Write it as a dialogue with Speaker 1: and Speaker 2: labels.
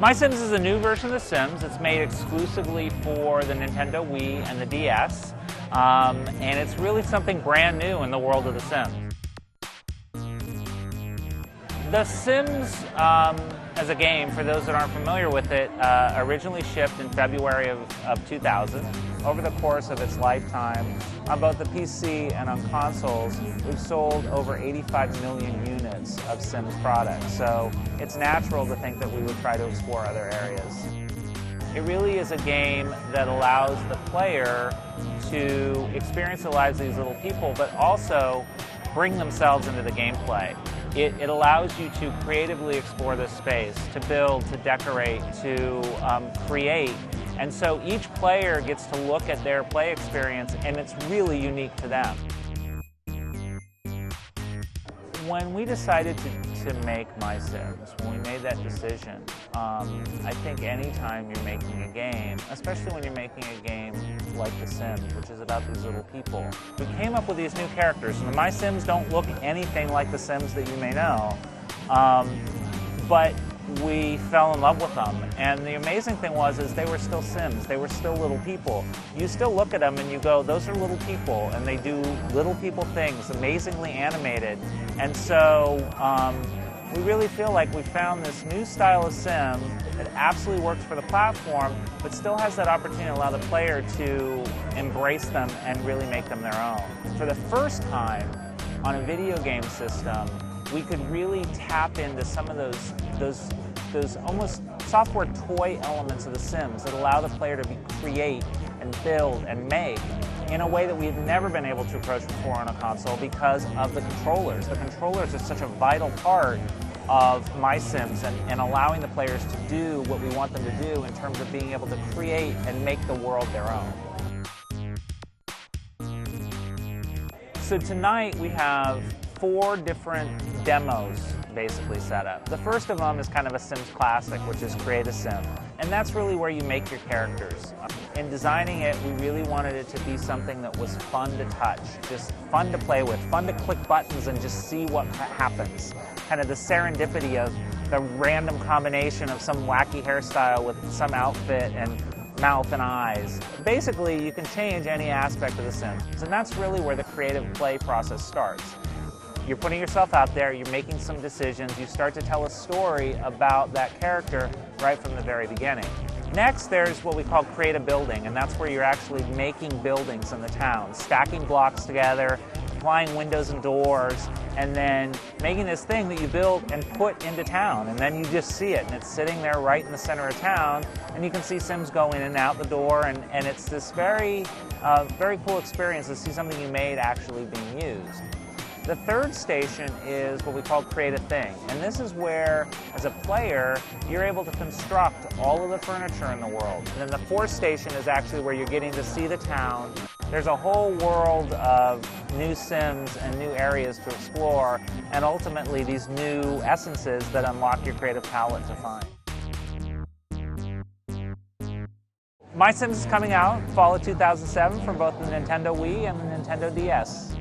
Speaker 1: MySims is a new version of The Sims. It's made exclusively for the Nintendo Wii and the DS, and it's really something brand new in the world of The Sims. The Sims, as a game, for those that aren't familiar with it, originally shipped in February of 2000. Over the course of its lifetime, on both the PC and on consoles, we've sold over 85 million units of Sims products. So it's natural to think that we would try to explore other areas. It really is a game that allows the player to experience the lives of these little people, but also bring themselves into the gameplay. It allows you to creatively explore the space, to build, to decorate, to create. And so each player gets to look at their play experience, and it's really unique to them. When we decided to make MySims, when we made that decision, I think anytime you're making a game, especially when you're making a game like The Sims, which is about these little people, we came up with these new characters. And the MySims don't look anything like The Sims that you may know, but we fell in love with them. And the amazing thing is they were still Sims. They were still little people. You still look at them and you go, those are little people, and they do little people things, amazingly animated. And so we really feel like we found this new style of Sim that absolutely works for the platform, but still has that opportunity to allow the player to embrace them and really make them their own. For the first time on a video game system, we could really tap into some of those almost software toy elements of The Sims that allow the player to create and build and make in a way that we've never been able to approach before on a console because of the controllers. The controllers are such a vital part of MySims and allowing the players to do what we want them to do in terms of being able to create and make the world their own. So tonight we have 4 different demos basically set up. The first of them is kind of a Sims classic, which is Create a Sim. And that's really where you make your characters. In designing it, we really wanted it to be something that was fun to touch, just fun to play with, fun to click buttons and just see what happens. Kind of the serendipity of the random combination of some wacky hairstyle with some outfit and mouth and eyes. Basically, you can change any aspect of The Sims, and that's really where the creative play process starts. You're putting yourself out there, you're making some decisions, you start to tell a story about that character right from the very beginning. Next, there's what we call create a building, and that's where you're actually making buildings in the town, stacking blocks together, applying windows and doors, and then making this thing that you build and put into town. And then you just see it, and it's sitting there right in the center of town, and you can see Sims go in and out the door, and it's this very cool experience to see something you made actually being used. The third station is what we call Create a Thing, and this is where, as a player, you're able to construct all of the furniture in the world. And then the fourth station is actually where you're getting to see the town. There's a whole world of new Sims and new areas to explore, and ultimately these new essences that unlock your creative palette to find. MySims is coming out fall of 2007 from both the Nintendo Wii and the Nintendo DS.